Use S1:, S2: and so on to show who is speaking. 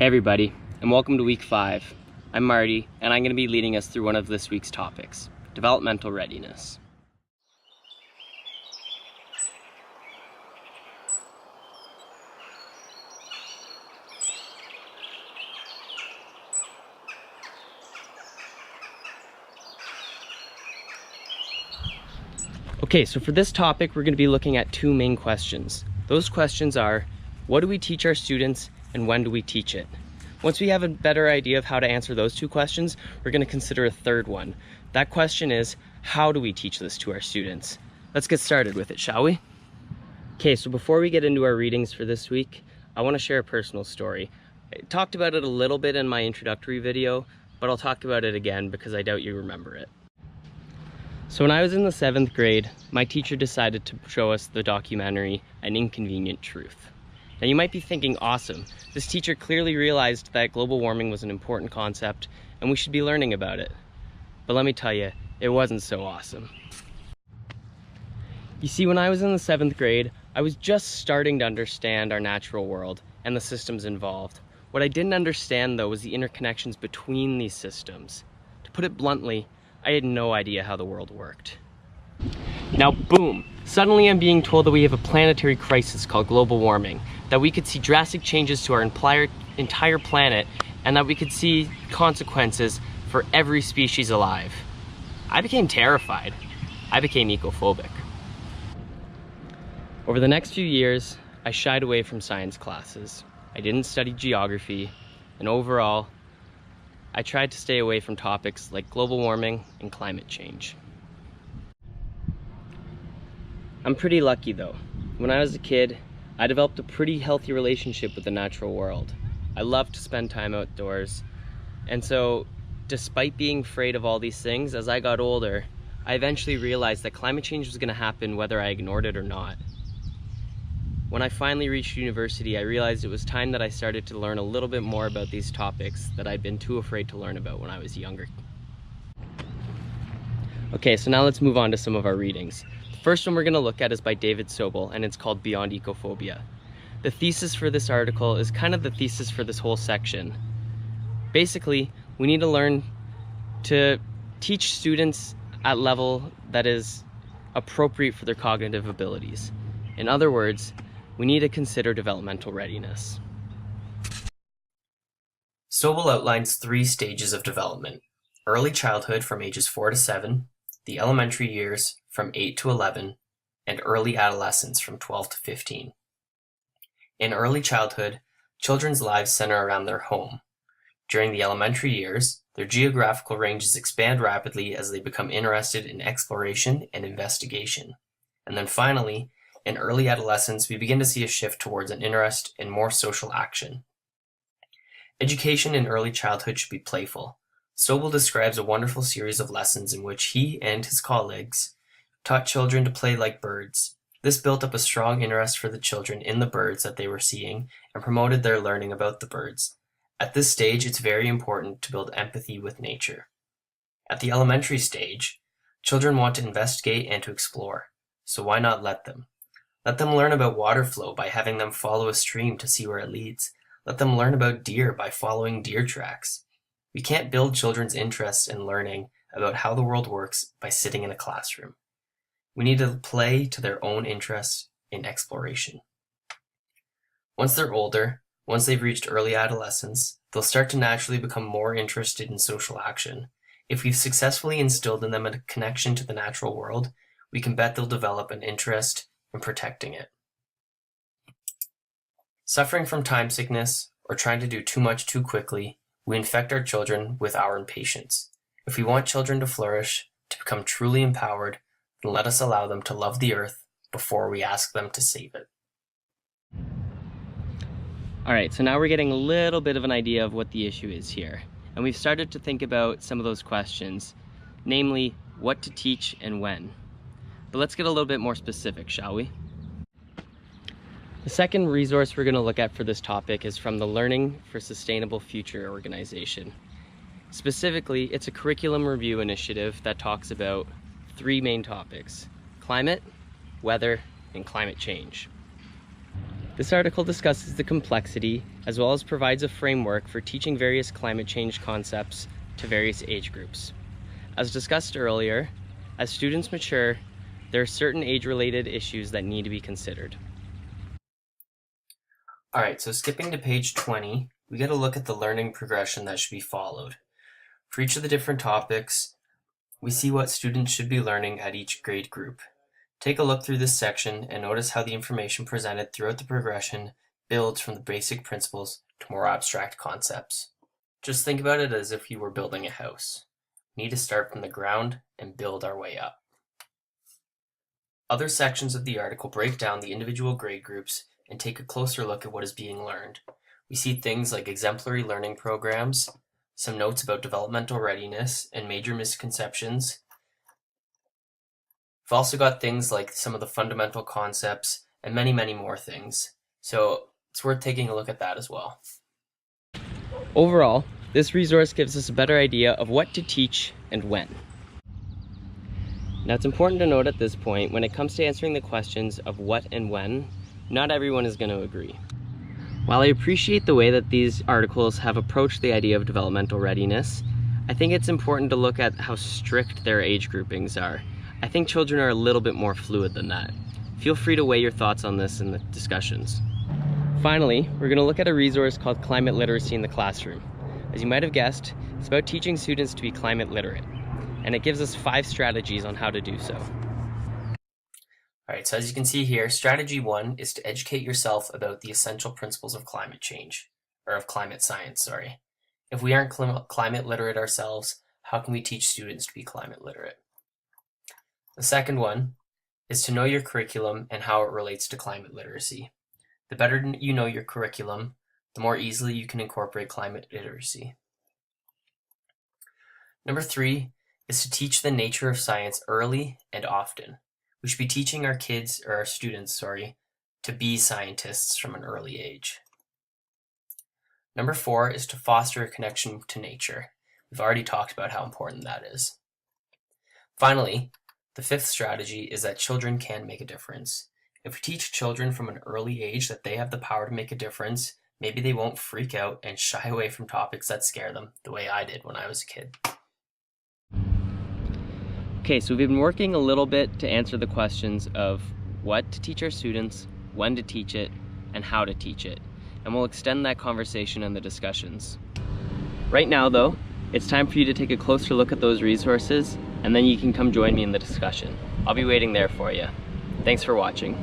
S1: Hey everybody, and welcome to week 5. I'm Marty, and I'm going to be leading us through one of this week's topics, developmental readiness. Okay, so for this topic, we're going to be looking at two main questions. Those questions are, what do we teach our students and when do we teach it? Once we have a better idea of how to answer those two questions, we're going to consider a third one. That question is, how do we teach this to our students? Let's get started with it, shall we? Okay, so before we get into our readings for this week, I want to share a personal story. I talked about it a little bit in my introductory video, but I'll talk about it again because I doubt you remember it. So when I was in the 7th grade, my teacher decided to show us the documentary, An Inconvenient Truth. Now you might be thinking, awesome, this teacher clearly realized that global warming was an important concept and we should be learning about it. But let me tell you, it wasn't so awesome. You see, when I was in the 7th grade, I was just starting to understand our natural world and the systems involved. What I didn't understand though was the interconnections between these systems. To put it bluntly, I had no idea how the world worked. Now boom, suddenly I'm being told that we have a planetary crisis called global warming, that we could see drastic changes to our entire planet, and that we could see consequences for every species alive. I became terrified. I became ecophobic. Over the next few years, I shied away from science classes. I didn't study geography, and overall, I tried to stay away from topics like global warming and climate change. I'm pretty lucky though. When I was a kid, I developed a pretty healthy relationship with the natural world. I loved to spend time outdoors. And so, despite being afraid of all these things, as I got older, I eventually realized that climate change was going to happen whether I ignored it or not. When I finally reached university, I realized it was time that I started to learn a little bit more about these topics that I'd been too afraid to learn about when I was younger. Okay, so now let's move on to some of our readings. The first one we're going to look at is by David Sobel, and it's called Beyond Ecophobia. The thesis for this article is kind of the thesis for this whole section. Basically, we need to learn to teach students at level that is appropriate for their cognitive abilities. In other words, we need to consider developmental readiness. Sobel outlines 3 stages of development: early childhood from ages 4 to 7, the elementary years from 8 to 11, and early adolescence from 12 to 15. In early childhood, children's lives center around their home. During the elementary years, their geographical ranges expand rapidly as they become interested in exploration and investigation. And then finally, in early adolescence, we begin to see a shift towards an interest in more social action. Education in early childhood should be playful. Sobel describes a wonderful series of lessons in which he and his colleagues taught children to play like birds. This built up a strong interest for the children in the birds that they were seeing and promoted their learning about the birds. At this stage, it's very important to build empathy with nature. At the elementary stage, children want to investigate and to explore, so why not let them? Let them learn about water flow by having them follow a stream to see where it leads. Let them learn about deer by following deer tracks. We can't build children's interest in learning about how the world works by sitting in a classroom. We need to play to their own interest in exploration. Once they're older, once they've reached early adolescence, they'll start to naturally become more interested in social action. If we've successfully instilled in them a connection to the natural world, we can bet they'll develop an interest in protecting it. Suffering from time sickness or trying to do too much too quickly, we infect our children with our impatience. If we want children to flourish, to become truly empowered, then let us allow them to love the earth before we ask them to save it. Alright, so now we're getting a little bit of an idea of what the issue is here. And we've started to think about some of those questions, namely, what to teach and when. But let's get a little bit more specific, shall we? The second resource we're going to look at for this topic is from the Learning for Sustainable Future organization. Specifically, it's a curriculum review initiative that talks about 3 main topics: climate, weather, and climate change.
S2: This article discusses the complexity as well as provides a framework for teaching various climate change concepts to various age groups. As discussed earlier, as students mature, there are certain age-related issues that need to be considered.
S1: Alright, so skipping to page 20, we get a look at the learning progression that should be followed. For each of the different topics, we see what students should be learning at each grade group. Take a look through this section and notice how the information presented throughout the progression builds from the basic principles to more abstract concepts. Just think about it as if you were building a house. We need to start from the ground and build our way up. Other sections of the article break down the individual grade groups and take a closer look at what is being learned. We see things like exemplary learning programs, some notes about developmental readiness and major misconceptions. We've also got things like some of the fundamental concepts and many, many more things. So it's worth taking a look at that as well.
S2: Overall, this resource gives us a better idea of what to teach and when. Now it's important to note at this point, when it comes to answering the questions of what and when, not everyone is going to agree. While I appreciate the way that these articles have approached the idea of developmental readiness, I think it's important to look at how strict their age groupings are. I think children are a little bit more fluid than that. Feel free to weigh your thoughts on this in the discussions. Finally, we're going to look at a resource called Climate Literacy in the Classroom. As you might have guessed, it's about teaching students to be climate literate, and it gives us 5 strategies on how to do so.
S1: Alright, so as you can see here, strategy 1 is to educate yourself about the essential principles of climate change, or of climate science, sorry. If we aren't climate literate ourselves, how can we teach students to be climate literate? The second one is to know your curriculum and how it relates to climate literacy. The better you know your curriculum, the more easily you can incorporate climate literacy. Number 3 is to teach the nature of science early and often. We should be teaching our students, to be scientists from an early age. Number 4 is to foster a connection to nature. We've already talked about how important that is. Finally, the 5th strategy is that children can make a difference. If we teach children from an early age that they have the power to make a difference, maybe they won't freak out and shy away from topics that scare them the way I did when I was a kid.
S2: Okay, so we've been working a little bit to answer the questions of what to teach our students, when to teach it, and how to teach it. And we'll extend that conversation in the discussions. Right now though, it's time for you to take a closer look at those resources, and then you can come join me in the discussion. I'll be waiting there for you. Thanks for watching.